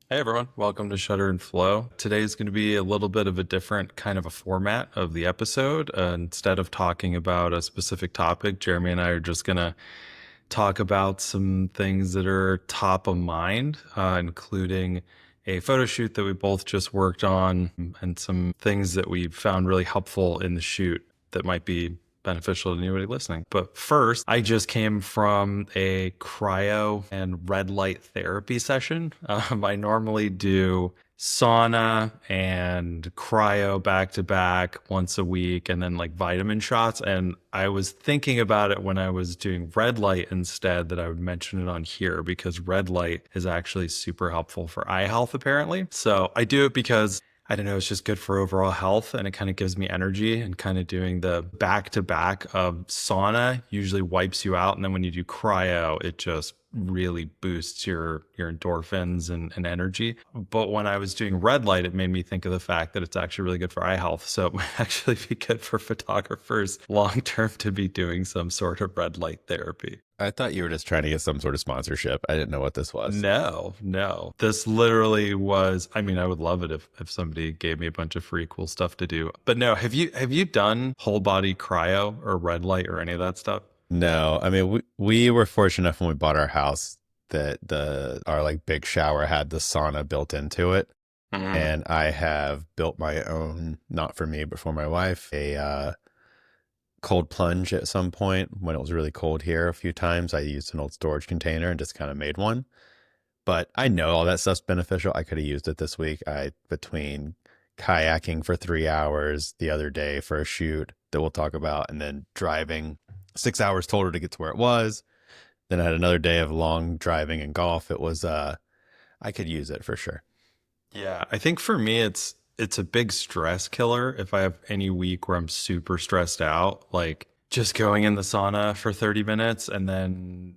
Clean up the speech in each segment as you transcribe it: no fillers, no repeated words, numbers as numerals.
Hey everyone, welcome to Shutter and Flow. Today's going to be a little bit of a different kind of a format of the episode. Instead of talking about a specific topic, Jeremy and I are just going to talk about some things that are top of mind, including a photo shoot that we both just worked on and some things that we found really helpful in the shoot that might be beneficial to anybody listening. But first, I just came from a cryo and red light therapy session. I normally do sauna and cryo back to back once a week and then like vitamin shots. And I was thinking about it when I was doing red light instead that I would mention it on here because red light is actually super helpful for eye health, apparently. So I do it because I don't know, it's just good for overall health and it kind of gives me energy, and kind of doing the back to back of sauna usually wipes you out. And then when you do cryo, it just really boosts your endorphins and energy. But when I was doing red light, it made me think of the fact that it's actually really good for eye health. So it might actually be good for photographers long term to be doing some sort of red light therapy. I thought you were just trying to get some sort of sponsorship. I didn't know what this was. No, no. This literally was, I mean, I would love it if somebody gave me a bunch of free cool stuff to do. But no, have you done whole body cryo or red light or any of that stuff? No, I mean we were fortunate enough when we bought our house that our like big shower had the sauna built into it. Mhm. And I have built my own, not for me, but for my wife, a cold plunge at some point when it was really cold here a few times. I used an old storage container and just kind of made one. But I know all that stuff's beneficial. I could have used it this week. Between kayaking for 3 hours the other day for a shoot that we'll talk about, and then driving 6 hours total to get to where it was. Then I had another day of long driving and golf. It was, I could use it for sure. Yeah, I think for me it's a big stress killer if I have any week where I'm super stressed out, like just going in the sauna for 30 minutes and then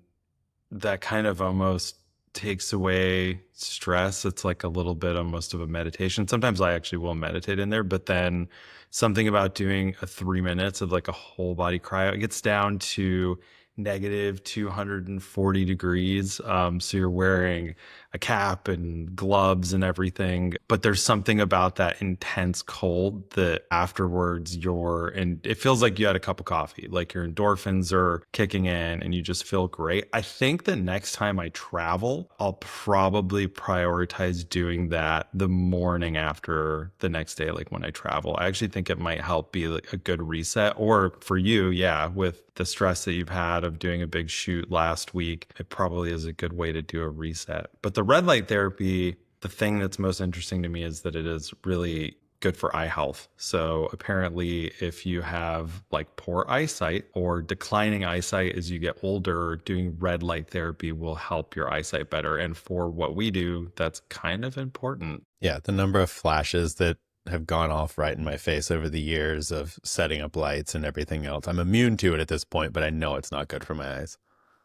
that kind of almost takes away stress. It's like a little bit almost of a meditation. Sometimes I actually will meditate in there, but then something about doing a 3 minutes of like a whole body cryo, it gets down to negative 240 degrees. So you're wearing a cap and gloves and everything, but there's something about that intense cold that afterwards and it feels like you had a cup of coffee, like your endorphins are kicking in and you just feel great. I think the next time I travel, I'll probably prioritize doing that the morning after the next day, like when I travel. I actually think it might help be like a good reset. Or for you, yeah, with the stress that you've had of doing a big shoot last week, it probably is a good way to do a reset. But the red light therapy, the thing that's most interesting to me is that it is really good for eye health. So apparently if you have like poor eyesight or declining eyesight as you get older, doing red light therapy will help your eyesight better. And for what we do, that's kind of important. Yeah, the number of flashes that have gone off right in my face over the years of setting up lights and everything else. I'm immune to it at this point, but I know it's not good for my eyes.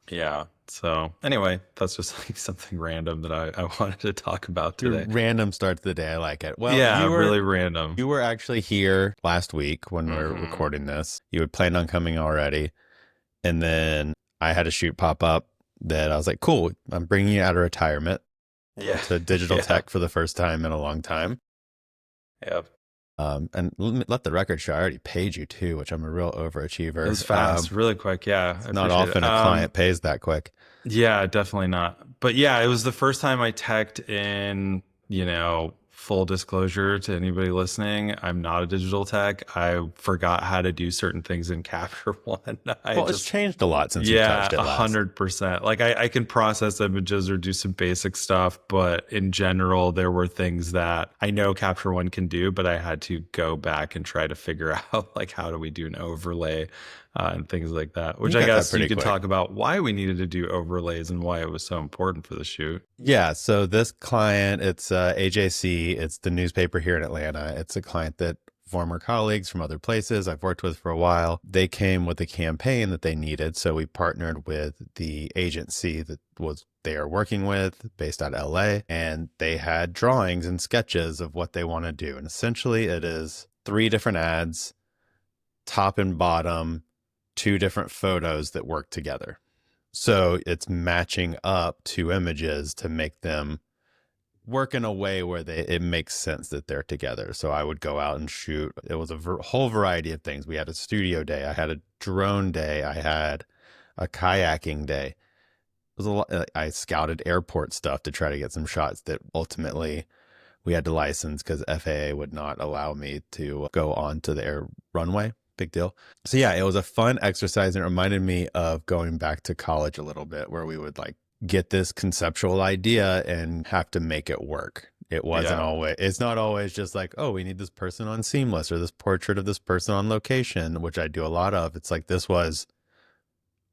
Yeah. So anyway, that's just like something random that I wanted to talk about Your today. random start to the day. I like it. Well, Yeah, really random. you were actually here last week when we are Hmm. recording this. You had planned on coming already. And then I had a shoot pop up that I was like, cool, I'm bringing you out of retirement Yeah. to digital Yeah. tech for the first time in a long time. Yep. And let the record show, I already paid you too, which I'm a real overachiever. It was fast, really quick. Yeah, I It's not appreciate it. often a client pays that quick. Yeah, definitely not. But yeah, it was the first time I teched in, full disclosure to anybody listening. I'm not a digital tech. I forgot how to do certain things in Capture One. Well, it's changed a lot since you Yeah, touched it last. 100%. Like I can process images or do some basic stuff, but in general, there were things that I know Capture One can do, but I had to go back and try to figure out like how do we do an overlay and things like that. Which You I got that guess you pretty could quick. talk about why we needed to do overlays and why it was so important for the shoot. Yeah, so this client, it's AJC, it's the newspaper here in Atlanta. It's a client that former colleagues from other places I've worked with for a while. They came with a campaign that they needed, so we partnered with the agency that was they are working with based out of LA, and they had drawings and sketches of what they want to do. And essentially it is 3 different ads, top and bottom, 2 different photos that work together. So it's matching up 2 images to make them work in a way where it makes sense that they're together. So I would go out and shoot. It was a whole variety of things. We had a studio day. I had a drone day. I had a kayaking day. It was a lot. I scouted airport stuff to try to get some shots that ultimately we had to license because FAA would not allow me to go onto the air runway. Big deal. So yeah, it was a fun exercise and it reminded me of going back to college a little bit where we would like get this conceptual idea and have to make it work. Yeah. It's not always just like, oh, we need this person on Seamless or this portrait of this person on location, which I do a lot of. It's like this was,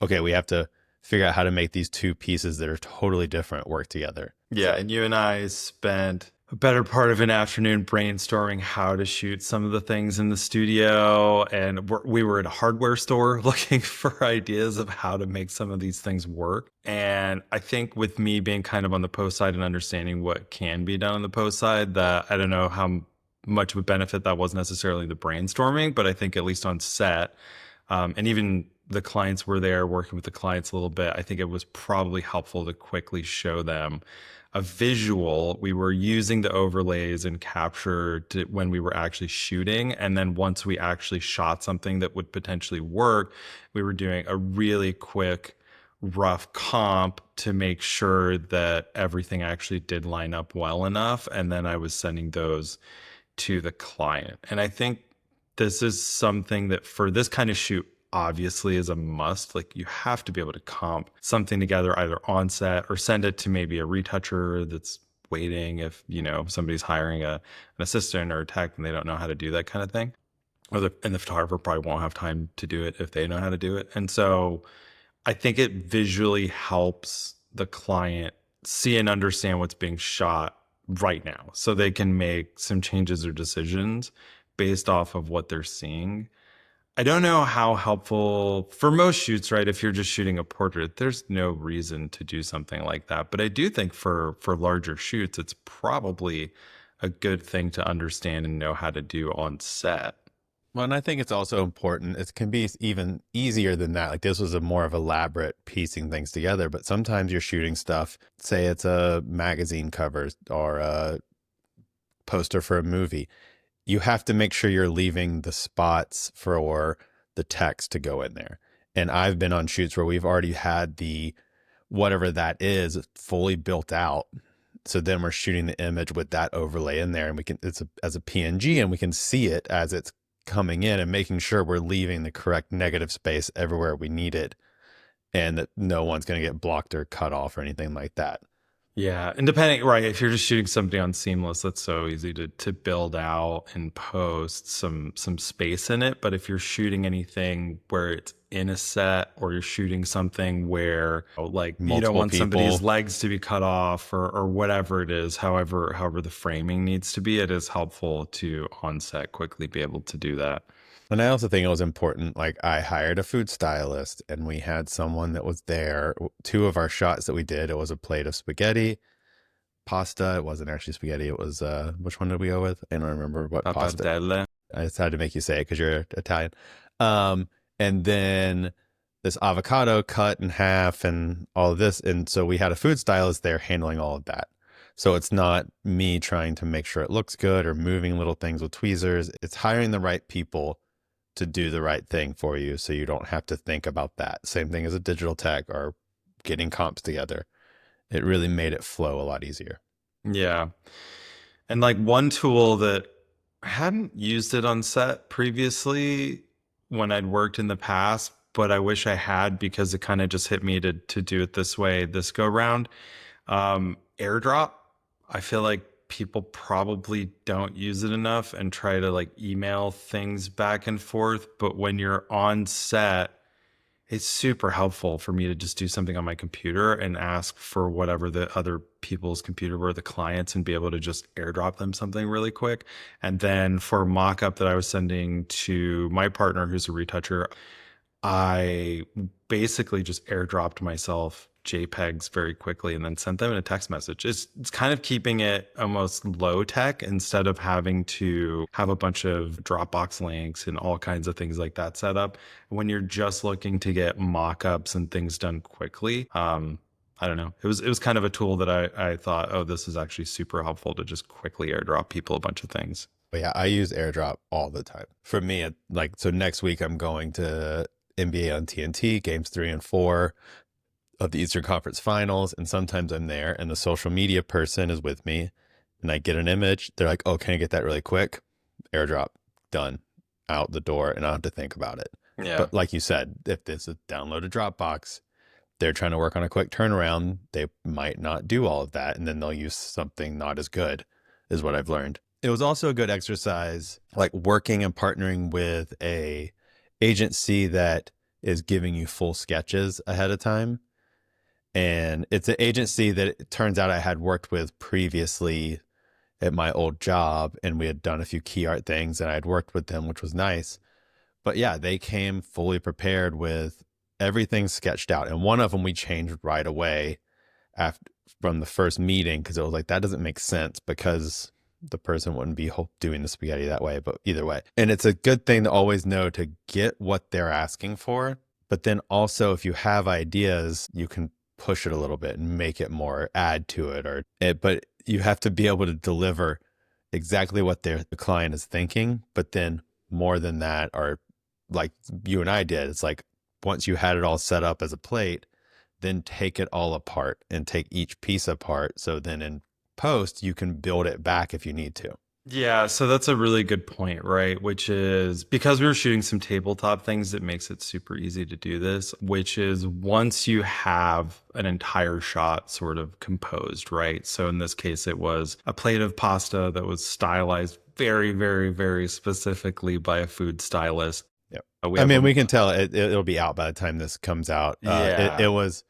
okay, we have to figure out how to make these two pieces that are totally different work together. Yeah, and you and I spent a better part of an afternoon brainstorming how to shoot some of the things in the studio. And we were at a hardware store looking for ideas of how to make some of these things work. And I think with me being kind of on the post side and understanding what can be done on the post side, that I don't know how much of a benefit that was necessarily the brainstorming, but I think at least on set, and even the clients were there working with the clients a little bit, I think it was probably helpful to quickly show them a visual. We were using the overlays and capture when we were actually shooting. And then once we actually shot something that would potentially work, we were doing a really quick, rough comp to make sure that everything actually did line up well enough. And then I was sending those to the client. And I think this is something that for this kind of shoot obviously is a must. Like you have to be able to comp something together either on set or send it to maybe a retoucher that's waiting if, you know, somebody's hiring an assistant or a tech and they don't know how to do that kind of thing. And the photographer probably won't have time to do it if they know how to do it. And so I think it visually helps the client see and understand what's being shot right now so they can make some changes or decisions based off of what they're seeing. I don't know how helpful for most shoots, right? If you're just shooting a portrait, there's no reason to do something like that. But I do think for larger shoots, it's probably a good thing to understand and know how to do on set. Well, and I think it's also important. It can be even easier than that. Like this was a more of elaborate piecing things together, but sometimes you're shooting stuff, say it's a magazine cover or a poster for a movie. You have to make sure you're leaving the spots for the text to go in there. And I've been on shoots where we've already had the whatever that is fully built out. So then we're shooting the image with that overlay in there and we can as a PNG and we can see it as it's coming in and making sure we're leaving the correct negative space everywhere we need it and that no one's going to get blocked or cut off or anything like that. Yeah, and depending, right, if you're just shooting something on Seamless, that's so easy to build out and post some space in it. But if you're shooting anything where it's in a set or you're shooting something where like you don't Multiple want people. somebody's legs to be cut off or whatever it is, however the framing needs to be, it is helpful to on set quickly be able to do that. And I also think it was important, like I hired a food stylist and we had someone that was there. Two of our shots that we did, it was a plate of spaghetti, pasta. It wasn't actually spaghetti. It was, which one did we go with? I don't remember what pasta. Pappardelle. I just had to make you say it because you're Italian. And then this avocado cut in half and all of this. And so we had a food stylist there handling all of that. So it's not me trying to make sure it looks good or moving little things with tweezers. It's hiring the right people to do the right thing for you so you don't have to think about that. Same thing as a digital tech or getting comps together. It really made it flow a lot easier. Yeah. And like one tool that I hadn't used it on set previously when I'd worked in the past, but I wish I had because it kind of just hit me to do it this way, this go round. AirDrop. I feel like people probably don't use it enough and try to like email things back and forth. But when you're on set, it's super helpful for me to just do something on my computer and ask for whatever the other people's computer were, the clients, and be able to just airdrop them something really quick. And then for mock-up that I was sending to my partner, who's a retoucher, I basically just airdropped myself JPEGs very quickly and then sent them in a text message. It's kind of keeping it almost low tech instead of having to have a bunch of Dropbox links and all kinds of things like that set up. When you're just looking to get mock-ups and things done quickly, I don't know. It was kind of a tool that I thought, oh, this is actually super helpful to just quickly airdrop people a bunch of things. But yeah, I use AirDrop all the time. For me, so next week I'm going to NBA on TNT, games 3 and 4 of the Eastern Conference Finals. And sometimes I'm there and the social media person is with me and I get an image. They're like, oh, can I get that really quick? AirDrop, done, out the door, and I don't have to think about it. Yeah. But like you said, if this is download a Dropbox, they're trying to work on a quick turnaround, they might not do all of that. And then they'll use something not as good, is what I've learned. It was also a good exercise, like working and partnering with a agency that is giving you full sketches ahead of time. And it's an agency that it turns out I had worked with previously at my old job, and we had done a few key art things and I had worked with them, which was nice. But yeah, they came fully prepared with everything sketched out. And one of them we changed right away after from the first meeting, because it was like, that doesn't make sense because the person wouldn't be doing the spaghetti that way. But either way, and it's a good thing to always know to get what they're asking for. But then also, if you have ideas, you can push it a little bit and make it more, add to it, but you have to be able to deliver exactly what the client is thinking. But then more than that, or like you and I did, it's like once you had it all set up as a plate, then take it all apart and take each piece apart. So then in post, you can build it back if you need to. Yeah, so that's a really good point, right? Which is because we were shooting some tabletop things, it makes it super easy to do this, which is once you have an entire shot sort of composed, right? So in this case, it was a plate of pasta that was stylized very, very, very specifically by a food stylist. Yep. We I have mean, a- we can tell it'll be out by the time this comes out. yeah. It was,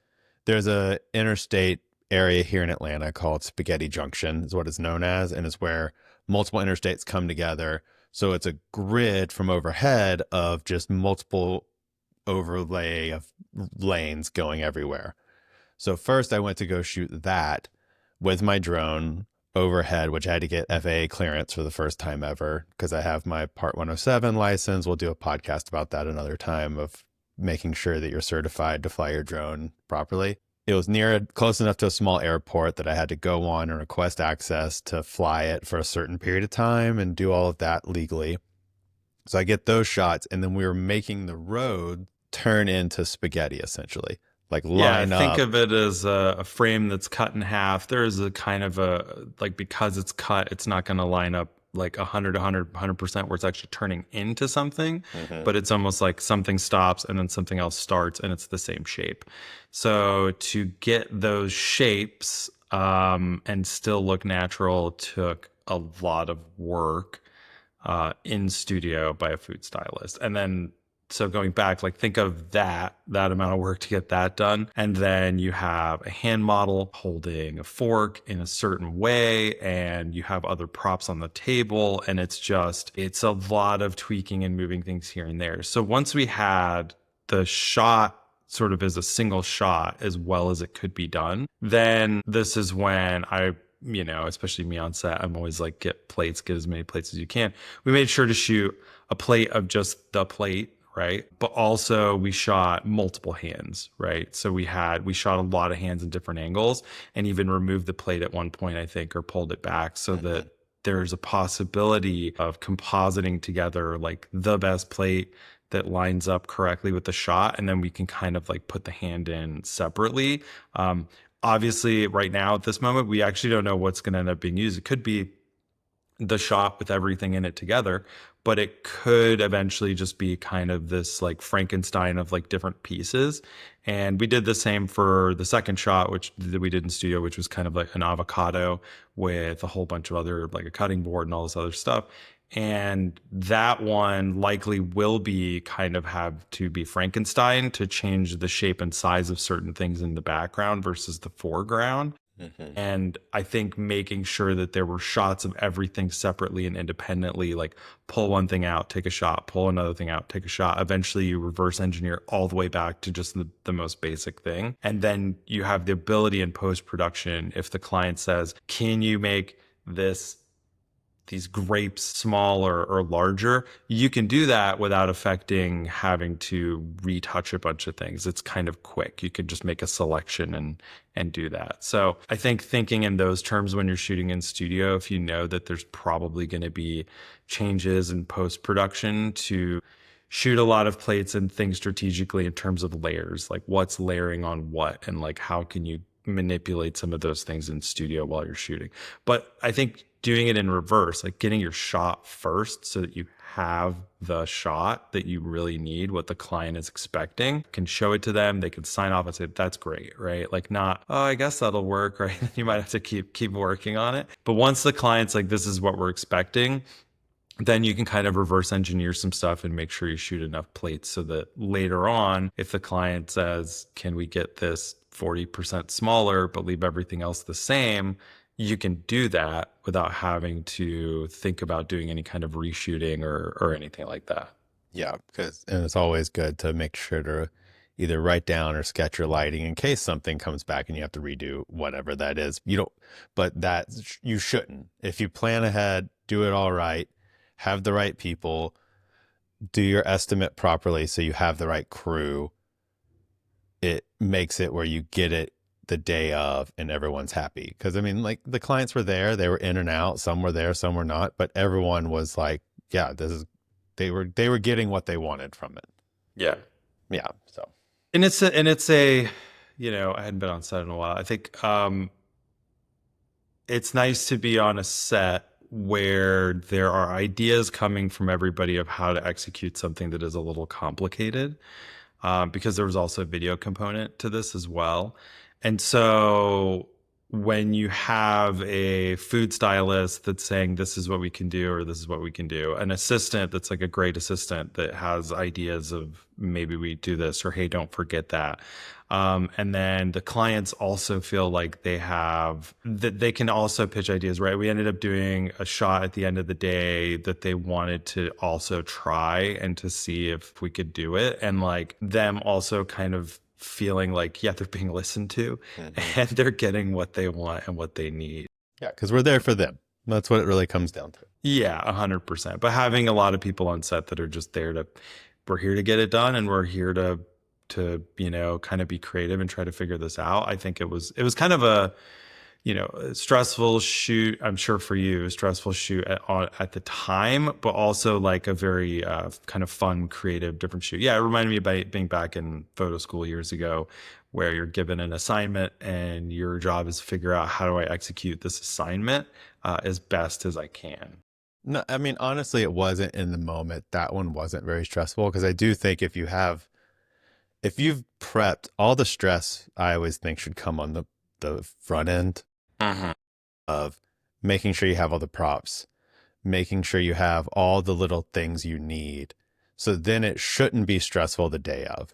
there's a interstate area here in Atlanta called Spaghetti Junction is what it's known as. And it's where multiple interstates come together. So it's a grid from overhead of just multiple overlay of lanes going everywhere. So first I went to go shoot that with my drone overhead, which I had to get FAA clearance for the first time ever because I have my Part 107 license. We'll do a podcast about that another time, of making sure that you're certified to fly your drone properly. It was close enough to a small airport that I had to go on and request access to fly it for a certain period of time and do all of that legally. So I get those shots, and then we were making the road turn into spaghetti, essentially. Like line Think up. of it as a frame that's cut in half. There's a kind of a, like, because it's cut, it's not going to line up like 100% where it's actually turning into something, but it's almost like something stops and then something else starts and it's the same shape. So to get those shapes and still look natural took a lot of work in studio by a food stylist. And then so going back, like think of that amount of work to get that done. And then you have a hand model holding a fork in a certain way, and you have other props on the table. And it's a lot of tweaking and moving things here and there. So once we had the shot sort of as a single shot as well as it could be done, then this is when especially me on set, I'm always like, get as many plates as you can. We made sure to shoot a plate of just the plate, right? But also we shot multiple hands, right? So we shot a lot of hands in different angles, and even removed the plate at one point, I think, or pulled it back so that there's a possibility of compositing together like the best plate that lines up correctly with the shot, and then we can kind of like put the hand in separately. Obviously, right now at this moment, we actually don't know what's going to end up being used. It could be the shot with everything in it together, but it could eventually just be kind of this like Frankenstein of like different pieces. And we did the same for the second shot, which we did in studio, which was kind of like an avocado with a whole bunch of other, like a cutting board and all this other stuff. And that one likely will be kind of have to be Frankenstein to change the shape and size of certain things in the background versus the foreground. And I think making sure that there were shots of everything separately and independently, like pull one thing out, take a shot, pull another thing out, take a shot. Eventually you reverse engineer all the way back to just the most basic thing. And then you have the ability in post-production, if the client says, can you make this these grapes small or larger, you can do that without affecting having to retouch a bunch of things. It's kind of quick. You could just make a selection and do that. So I think thinking in those terms when you're shooting in studio, if you know that there's probably going to be changes in post production, to shoot a lot of plates and think strategically in terms of layers, like what's layering on what, and like how can you manipulate some of those things in studio while you're shooting. But I think doing it in reverse, like getting your shot first so that you have the shot that you really need, what the client is expecting, can show it to them, they can sign off and say, that's great, right? Like not, oh, I guess that'll work, right? You might have to keep working on it. But once the client's like, this is what we're expecting, then you can kind of reverse engineer some stuff and make sure you shoot enough plates so that later on, if the client says, can we get this 40% smaller, but leave everything else the same, you can do that without having to think about doing any kind of reshooting or anything like that. Yeah, and it's always good to make sure to either write down or sketch your lighting in case something comes back and you have to redo whatever that is. You don't, but that you shouldn't. If you plan ahead, do it all right, have the right people, do your estimate properly so you have the right crew. It makes it where you get it the day of and everyone's happy. Because I mean, like the clients were there, they were in and out, some were there, some were not, but everyone was like, yeah, they were getting what they wanted from it. Yeah. Yeah. So And it's a, you know, I hadn't been on set in a while. I think it's nice to be on a set where there are ideas coming from everybody of how to execute something that is a little complicated, because there was also a video component to this as well. And so when you have a food stylist that's saying, this is what we can do, or this is what we can do, an assistant that's like a great assistant that has ideas of maybe we do this, or hey, don't forget that. And then the clients also feel like they have that they can also pitch ideas, right? We ended up doing a shot at the end of the day that they wanted to also try and to see if we could do it. And like them also kind of feeling like, yeah, they're being listened to and they're getting what they want and what they need. yeah, because we're there for them. That's what it really comes down to. Yeah, 100%. But having a lot of people on set that are just there to, we're here to get it done and we're here to you know, kind of be creative and try to figure this out. I think it was kind of a, you know, a stressful shoot. I'm sure for you, a stressful shoot at the time, but also like a very kind of fun, creative, different shoot. Yeah, it reminded me of being back in photo school years ago, where you're given an assignment and your job is to figure out, how do I execute this assignment as best as I can. No, I mean, honestly, it wasn't in the moment. That one wasn't very stressful because I do think if you've prepped, all the stress I always think should come on the front end of making sure you have all the props, making sure you have all the little things you need. So then it shouldn't be stressful the day of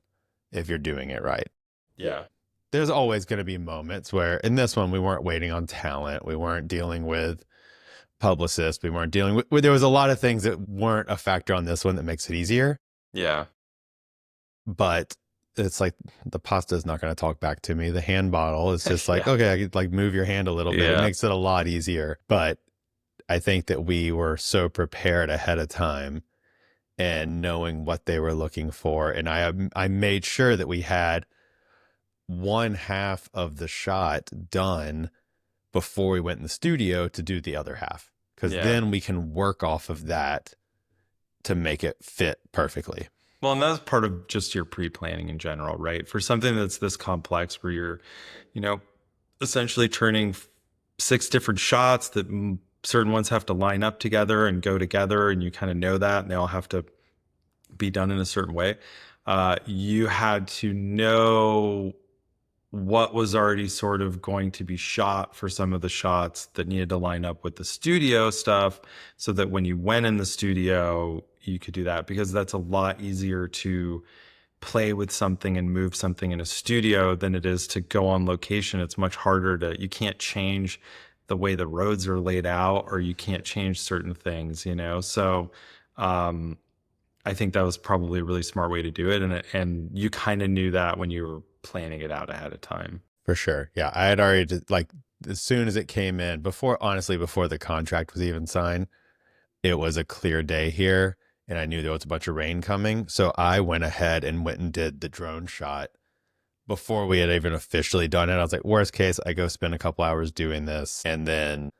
if you're doing it right. Yeah. There's always going to be moments where in this one, we weren't waiting on talent. We weren't dealing with publicists. We weren't dealing with, there was a lot of things that weren't a factor on this one that makes it easier. Yeah. But it's like the pasta is not going to talk back to me. The hand bottle is just like, Yeah. okay, I could like move your hand a little bit. Yeah. It makes it a lot easier. But I think that we were so prepared ahead of time and knowing what they were looking for. And I made sure that we had one half of the shot done before we went in the studio to do the other half. Because then we can work off of that to make it fit perfectly. Well, and that's part of just your pre-planning in general, right? For something that's this complex where you're, you know, essentially turning 6 different shots that certain ones have to line up together and go together, and you kind of know that, and they all have to be done in a certain way. You had to know what was already sort of going to be shot for some of the shots that needed to line up with the studio stuff, so that when you went in the studio, you could do that, because that's a lot easier to play with something and move something in a studio than it is to go on location. It's much harder to, you can't change the way the roads are laid out, or you can't change certain things, you know? So, I think that was probably a really smart way to do it. And you kind of knew that when you were planning it out ahead of time. For sure. Yeah. I had already like as soon as it came in, honestly, before the contract was even signed, it was a clear day here and I knew there was a bunch of rain coming. So I went ahead and went and did the drone shot before we had even officially done it. I was like, worst case, I go spend a couple hours doing this and then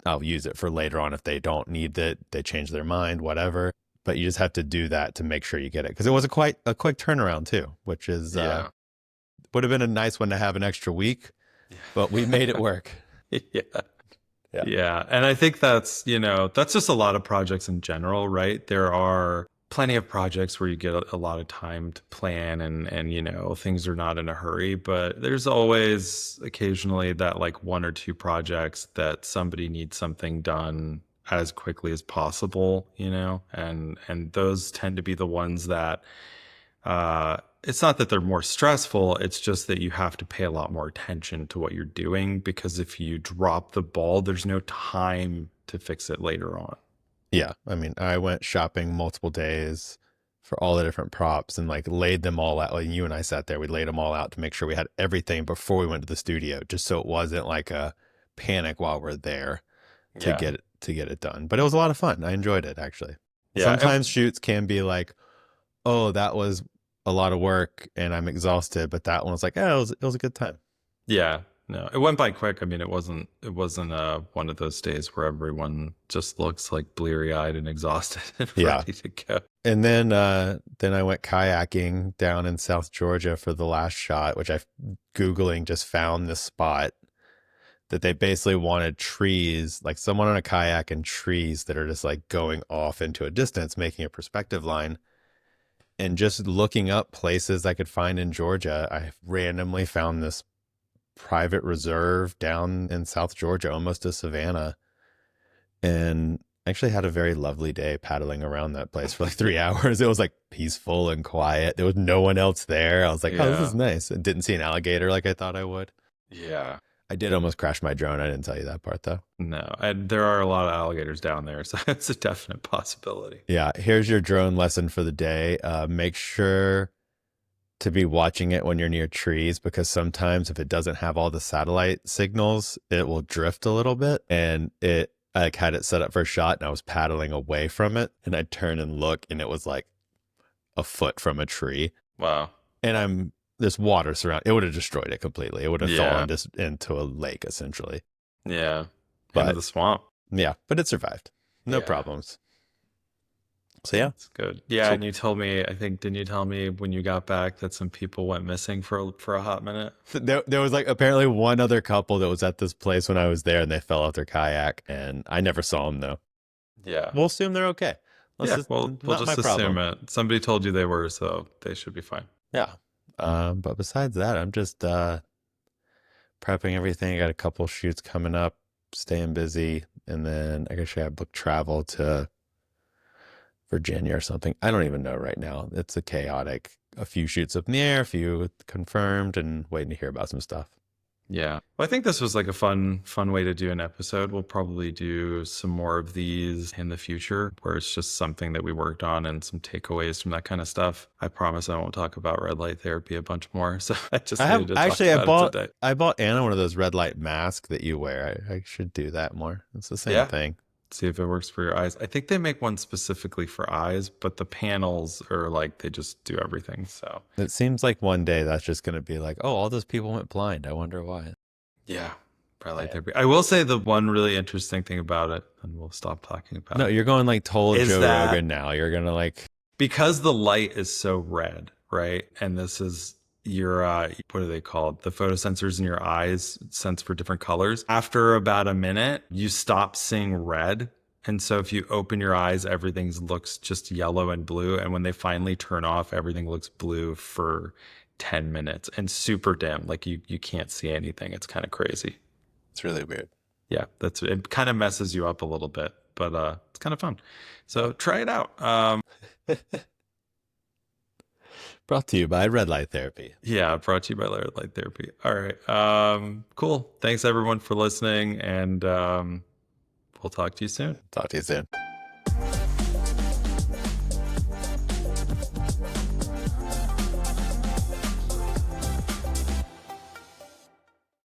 I'll use it for later on if they don't need it, they change their mind, whatever. But you just have to do that to make sure you get it. Because it was quite a quick turnaround too, which is would have been a nice one to have an extra week, but we made it work. Yeah. Yeah. And I think that's, that's just a lot of projects in general, right? There are plenty of projects where you get a lot of time to plan and things are not in a hurry, but there's always occasionally that like one or two projects that somebody needs something done as quickly as possible, and those tend to be the ones that it's not that they're more stressful, it's just that you have to pay a lot more attention to what you're doing, because if you drop the ball, there's no time to fix it later on. Yeah. I mean, I went shopping multiple days for all the different props and like laid them all out. Like you and I sat there, we laid them all out to make sure we had everything before we went to the studio, just so it wasn't like a panic while we're there to get it done. But it was a lot of fun. I enjoyed it actually. Yeah. Sometimes shoots can be like, oh, that was a lot of work and I'm exhausted, but that one was like, oh, it was a good time. Yeah. No, it went by quick. I mean, it wasn't one of those days where everyone just looks like bleary-eyed and exhausted and ready to go. And then I went kayaking down in South Georgia for the last shot, which Googling just found this spot that they basically wanted trees, like someone on a kayak and trees that are just like going off into a distance, making a perspective line. And just looking up places I could find in Georgia, I randomly found this private reserve down in South Georgia, almost to Savannah. And actually had a very lovely day paddling around that place for like 3 hours. It was like peaceful and quiet. There was no one else there. I was like, oh, this is nice. I didn't see an alligator like I thought I would. Yeah. I did almost crash my drone. I didn't tell you that part though. No, and there are a lot of alligators down there, so it's a definite possibility. Yeah, here's your drone lesson for the day. Make sure to be watching it when you're near trees, because sometimes if it doesn't have all the satellite signals, it will drift a little bit. And I had it set up for a shot and I was paddling away from it and I'd turn and look and it was like a foot from a tree. Wow. And there's water surrounding it. Would have destroyed it completely. It would have fallen just into a lake essentially. Yeah. Into the swamp. Yeah, but it survived. No problems. So yeah, it's good. Yeah, and you told me, didn't you tell me when you got back that some people went missing for a hot minute? There was like apparently one other couple that was at this place when I was there, and they fell off their kayak, and I never saw them though. Yeah, we'll assume they're okay. We'll just assume it. Somebody told you they were, so they should be fine. Yeah. But besides that, I'm just prepping everything. I got a couple shoots coming up, staying busy, and then I guess I booked travel to Virginia or something. I don't even know right now. It's a few shoots up in the air, a few confirmed, and waiting to hear about some stuff. Yeah. Well, I think this was like a fun way to do an episode. We'll probably do some more of these in the future where it's just something that we worked on and some takeaways from that kind of stuff. I promise I won't talk about red light therapy a bunch more. So I just needed to talk about it today. I bought Anna one of those red light masks that you wear. I should do that more. It's the same thing. See if it works for your eyes. I think they make one specifically for eyes, but the panels are like, they just do everything. So it seems like one day that's just going to be like, oh, all those people went blind. I wonder why. Yeah. Red light therapy. I will say the one really interesting thing about it, and we'll stop talking about it. No, you're going like total Joe Rogan now. You're going to like, because the light is so red, right? And this is your what are they called, the photosensors in your eyes sense for different colors. After about a minute you stop seeing red, and so if you open your eyes, everything looks just yellow and blue, and when they finally turn off, everything looks blue for 10 minutes and super dim, like you can't see anything. It's kind of crazy. It's really weird. Yeah, it kind of messes you up a little bit, but it's kind of fun, so try it out. Brought to you by Red Light Therapy. Yeah, brought to you by Red Light Therapy. All right. Cool. Thanks everyone for listening, and we'll talk to you soon. Talk to you soon.